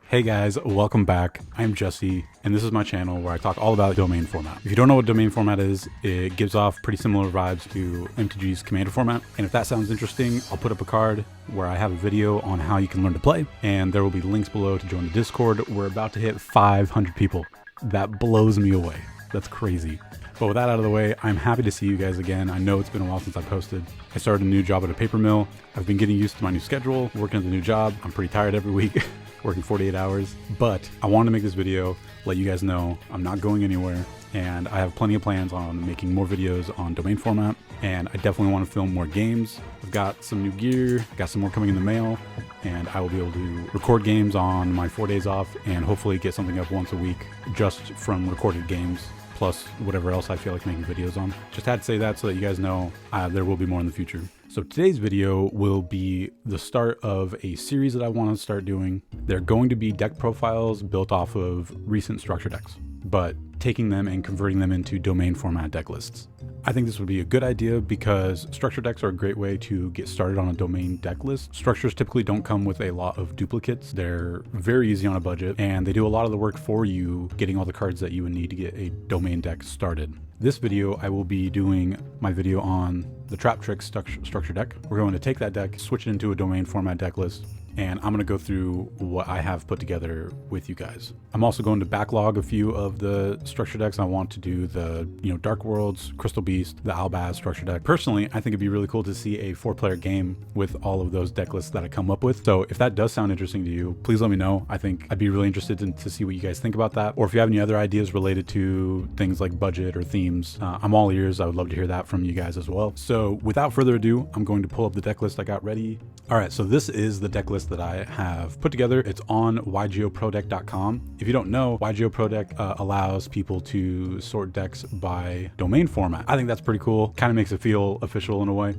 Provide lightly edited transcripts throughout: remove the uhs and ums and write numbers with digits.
Hey guys, welcome back. I'm Jesse, and this is my channel where I talk all about domain format. If you don't know what domain format is, it gives off pretty similar vibes to MTG's Commander format. And if that sounds interesting, I'll put up a card where I have a video on how you can learn to play, and there will be links below to join the Discord. We're about to hit 500 people. That blows me away. That's crazy. But with that out of the way, I'm happy to see you guys again. I know it's been a while since I posted. I started a new job at a paper mill. I've been getting used to my new schedule, working at the new job. I'm pretty tired every week, working 48 hours. But I wanted to make this video, let you guys know I'm not going anywhere. And I have plenty of plans on making more videos on domain format. And I definitely want to film more games. I've got some new gear, got some more coming in the mail. And I will be able to record games on my 4 days off and hopefully get something up once a week just from recorded games, plus whatever else I feel like making videos on. Just had to say that so that you guys know there will be more in the future. So today's video will be the start of a series that I want to start doing. They're going to be deck profiles built off of recent structure decks, but taking them and converting them into domain format deck lists. I think this would be a good idea because structure decks are a great way to get started on a domain deck list. Structures typically don't come with a lot of duplicates. They're very easy on a budget, and they do a lot of the work for you, getting all the cards that you would need to get a domain deck started. This video, I will be doing my video on the Traptrix structure deck. We're going to take that deck, switch it into a domain format deck list, and I'm going to go through what I have put together with you guys. I'm also going to backlog a few of the structure decks. I want to do the, Dark Worlds, Crystal Beast, the Albaz structure deck. Personally, I think it'd be really cool to see a 4-player game with all of those deck lists that I come up with. So if that does sound interesting to you, please let me know. I think I'd be really interested to see what you guys think about that. Or if you have any other ideas related to things like budget or themes, I'm all ears. I would love to hear that from you guys as well. So without further ado, I'm going to pull up the deck list I got ready. All right, so this is the deck list that I have put together. It's on YugiohProDeck.com. If you don't know, Yugioh Pro Deck allows people to sort decks by domain format. I think that's pretty cool. Kind of makes it feel official in a way.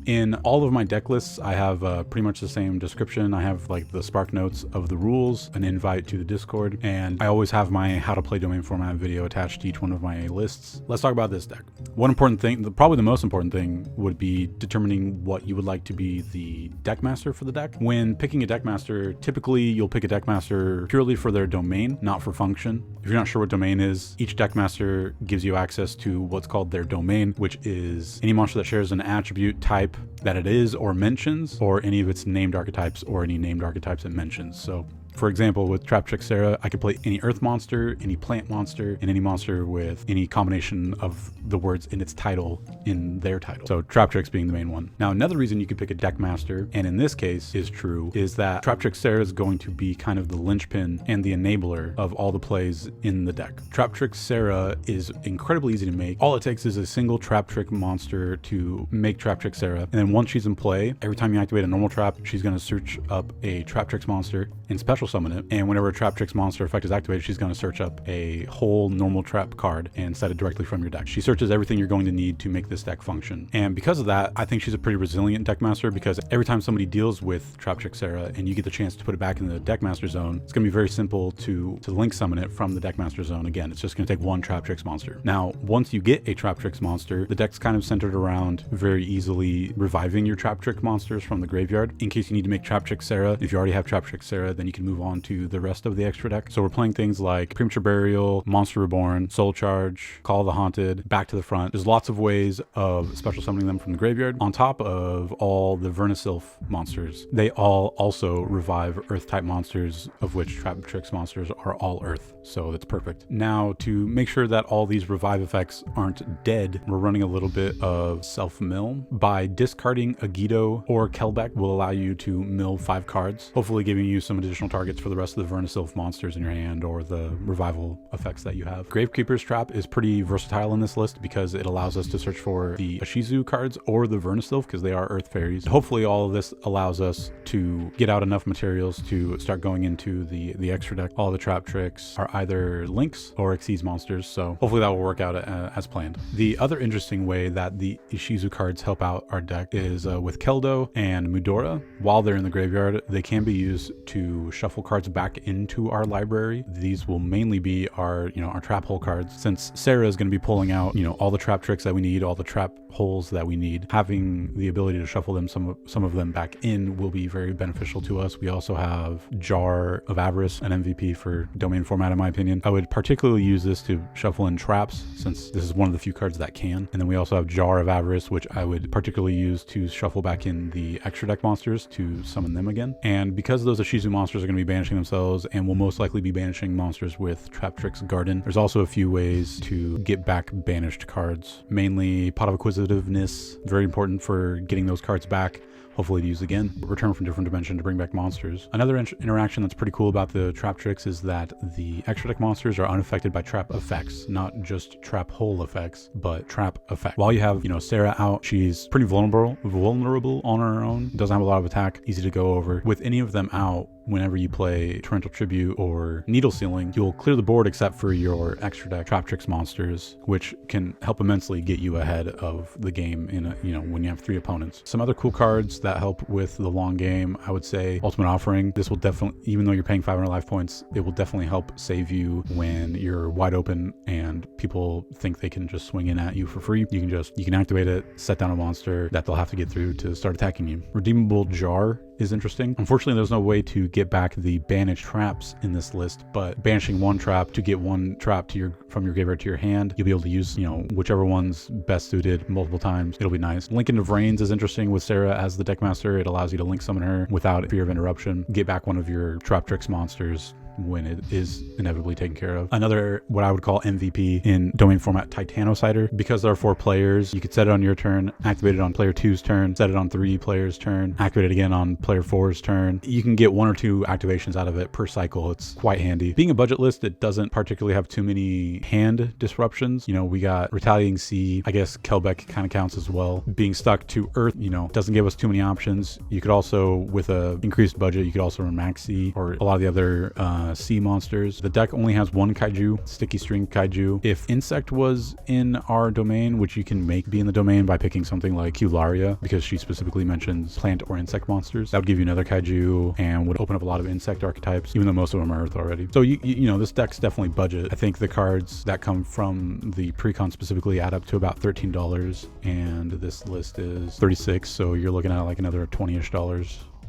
In all of my deck lists, I have pretty much the same description. I have like the spark notes of the rules, an invite to the Discord, and I always have my how to play domain format video attached to each one of my lists. Let's talk about this deck. One important thing, probably the most important thing, would be determining what you would like to be the deck master for the deck. When picking a deck master, typically you'll pick a deck master purely for their domain, not for function. If you're not sure what domain is, each deck master gives you access to what's called their domain, which is any monster that shares an attribute type that it is or mentions, or any of its named archetypes or any named archetypes it mentions. So for example, with Traptrix, I could play any earth monster, any plant monster, and any monster with any combination of the words in its title in their title. So Traptrix being the main one. Now, another reason you could pick a deck master, and in this case is true, is that Traptrix is going to be kind of the linchpin and the enabler of all the plays in the deck. Traptrix is incredibly easy to make. All it takes is a single Traptrix monster to make Traptrix, and then once she's in play, every time you activate a normal trap, she's going to search up a Traptrix monster and special summon it, and whenever a Traptrix monster effect is activated, she's going to search up a whole normal trap card and set it directly from your deck. She searches everything you're going to need to make this deck function, and because of that, I think she's a pretty resilient deck master, because every time somebody deals with Traptrix and you get the chance to put it back in the deck master zone, it's going to be very simple to link summon it from the deck master zone. Again, it's just going to take one Traptrix monster. Now, once you get a Traptrix monster, the deck's kind of centered around very easily reviving your Traptrix monsters from the graveyard in case you need to make Traptrix. If you already have Traptrix, then you can move on to the rest of the extra deck. So we're playing things like Premature Burial, Monster Reborn, Soul Charge, Call of the Haunted, Back to the Front. There's lots of ways of special summoning them from the graveyard. On top of all the Vernisylph monsters, they all also revive Earth type monsters, of which Traptrix monsters are all Earth. So that's perfect. Now, to make sure that all these revive effects aren't dead, we're running a little bit of self-mill. By discarding a Yugioh or Kelbeck will allow you to mill 5 cards, hopefully giving you some additional targets for the rest of the Vernisylph monsters in your hand or the revival effects that you have. Gravekeeper's Trap is pretty versatile in this list because it allows us to search for the Ishizu cards or the Vernisylph because they are Earth Fairies. Hopefully all of this allows us to get out enough materials to start going into the extra deck. All the Traptrix are either Lynx or Xyz monsters, so hopefully that will work out as planned. The other interesting way that the Ishizu cards help out our deck is with Keldo and Mudora. While they're in the graveyard, they can be used to shuffle shuffle cards back into our library. These will mainly be our, our trap hole cards. Since Sarah is going to be pulling out, all the trap tricks that we need, all the trap holes that we need, having the ability to shuffle them, some of them back in, will be very beneficial to us. We also have Jar of Avarice, an MVP for domain format in my opinion. I would particularly use this to shuffle in traps, since this is one of the few cards that can. And then we also have Jar of Avarice, which I would particularly use to shuffle back in the extra deck monsters to summon them again. And because those Ishizu monsters are going to be banishing themselves and will most likely be banishing monsters with Traptrix Garden, there's also a few ways to get back banished cards. Mainly Pot of Acquisitiveness, very important for getting those cards back, hopefully to use again. Return from different dimension to bring back monsters. Another interaction that's pretty cool about the Traptrix is that the extra deck monsters are unaffected by trap effects, not just trap hole effects, but trap effect. While you have, Sarah out, she's pretty vulnerable on her own, doesn't have a lot of attack, easy to go over. With any of them out, whenever you play Torrential Tribute or Needle Sealing, you'll clear the board except for your extra deck Traptrix monsters, which can help immensely get you ahead of the game in when you have 3 opponents. Some other cool cards that help with the long game, I would say Ultimate Offering. This will definitely, even though you're paying 500 life points, it will definitely help save you when you're wide open and people think they can just swing in at you for free. You can activate it, set down a monster that they'll have to get through to start attacking you. Redeemable Jar is interesting. Unfortunately, there's no way to get back the banished traps in this list, but banishing one trap to get one trap from your graveyard to your hand, you'll be able to use, whichever one's best suited multiple times. It'll be nice. Lincoln of Reigns is interesting with Sarah as the deck master. It allows you to link summon her without fear of interruption. Get back one of your Traptrix monsters when it is inevitably taken care of. Another, what I would call MVP in domain format, Titanocider. Because there are 4 players, you could set it on your turn, activate it on player 2's turn, set it on 3 players' turn, activate it again on player 4's turn. You can get 1 or 2 activations out of it per cycle. It's quite handy. Being a budget list, it doesn't particularly have too many hand disruptions. We got Retaliating Sea. I guess Kelbeck kind of counts as well. Being stuck to Earth, doesn't give us too many options. You could also, with a increased budget, you could also run Max Sea or a lot of the other sea monsters. The deck only has 1 kaiju, Sticky String Kaiju. If Insect was in our domain, which you can make be in the domain by picking something like Cularia, because she specifically mentions plant or insect monsters, that would give you another kaiju and would open up a lot of insect archetypes, even though most of them are Earth already. So this deck's definitely budget. I think the cards that come from the precon specifically add up to about $13, and this list is 36, so you're looking at like another $20-ish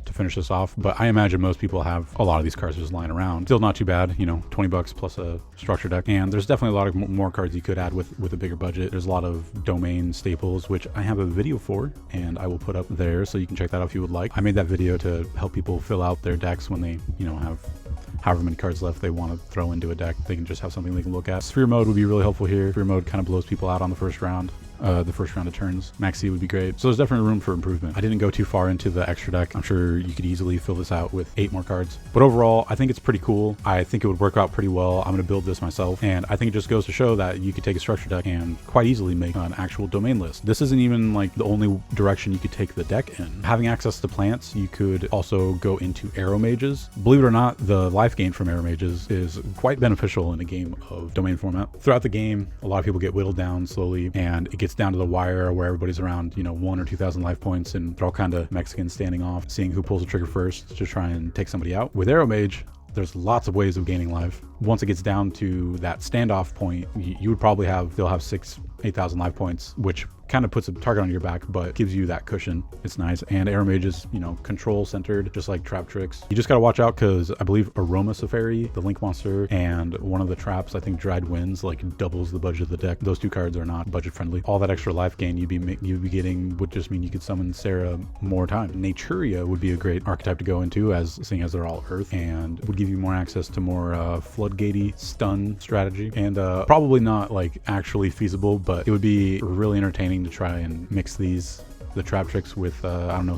to finish this off. But I imagine most people have a lot of these cards just lying around. Still not too bad, $20 plus a structure deck. And there's definitely a lot of more cards you could add with a bigger budget. There's a lot of domain staples, which I have a video for, and I will put up there so you can check that out if you would like. I made that video to help people fill out their decks when they, have however many cards left they want to throw into a deck. They can just have something they can look at. Sphere mode would be really helpful here. Sphere mode kind of blows people out on the first round. The first round of turns. Maxi would be great. So there's definitely room for improvement. I didn't go too far into the extra deck. I'm sure you could easily fill this out with 8 more cards. But overall, I think it's pretty cool. I think it would work out pretty well. I'm going to build this myself. And I think it just goes to show that you could take a structure deck and quite easily make an actual domain list. This isn't even like the only direction you could take the deck in. Having access to plants, you could also go into arrow mages. Believe it or not, the life gain from arrow mages is quite beneficial in a game of domain format. Throughout the game, a lot of people get whittled down slowly, and it gets down to the wire where everybody's around 1,000 or 2,000 life points, and they're all kind of Mexicans standing off, seeing who pulls the trigger first to try and take somebody out. With arrow mage, there's lots of ways of gaining life. Once it gets down to that standoff point, you would probably they'll have 8,000 life points, which kind of puts a target on your back, but gives you that cushion. It's nice. And Arrow Mage is, control centered, just like Traptrix. You just got to watch out because I believe Aroma Safari, the Link monster, and one of the traps, I think Dried Winds, doubles the budget of the deck. Those 2 cards are not budget friendly. All that extra life gain you'd be getting would just mean you could summon Sarah more time. Naturia would be a great archetype to go into, seeing as they're all Earth, and would give you more access to more floodgatey stun strategy, and probably not actually feasible, but it would be really entertaining to try and mix the Traptrix with,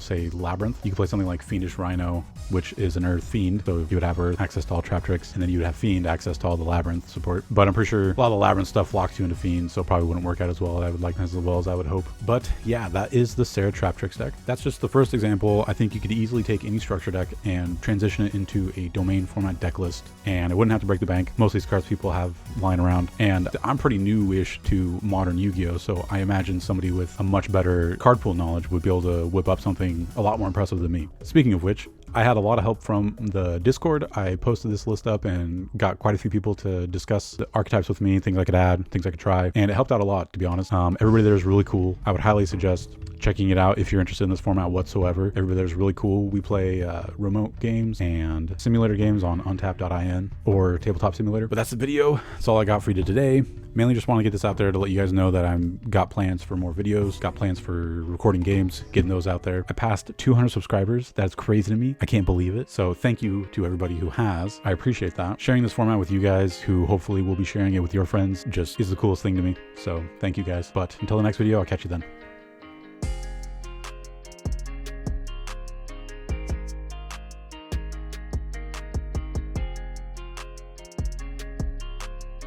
say Labyrinth. You could play something like Fiendish Rhino, which is an Earth Fiend, so you would have Earth access to all Traptrix, and then you would have Fiend access to all the Labyrinth support. But I'm pretty sure a lot of the Labyrinth stuff locks you into Fiend, so it probably wouldn't work out as well as I would hope. But yeah, that is the Sarah Traptrix deck. That's just the first example. I think you could easily take any structure deck and transition it into a domain format deck list, and it wouldn't have to break the bank. Most of these cards people have lying around, and I'm pretty new-ish to modern Yu-Gi-Oh, so I imagine somebody with a much better card pool knowledge would be able to whip up something a lot more impressive than me. Speaking of which, I had a lot of help from the Discord. I posted this list up and got quite a few people to discuss the archetypes with me, things I could add, things I could try, and it helped out a lot, to be honest. Everybody there is really cool. I would highly suggest checking it out if you're interested in this format whatsoever. Everybody there is really cool. We play remote games and simulator games on untap.in or Tabletop Simulator. But that's the video. That's all I got for you today. Mainly just want to get this out there to let you guys know that I'm got plans for more videos, got plans for recording games, getting those out there. I passed 200 subscribers. That's crazy to me. I can't believe it. So thank you to everybody who has. I appreciate that. Sharing this format with you guys who hopefully will be sharing it with your friends just is the coolest thing to me. So thank you guys. But until the next video, I'll catch you then.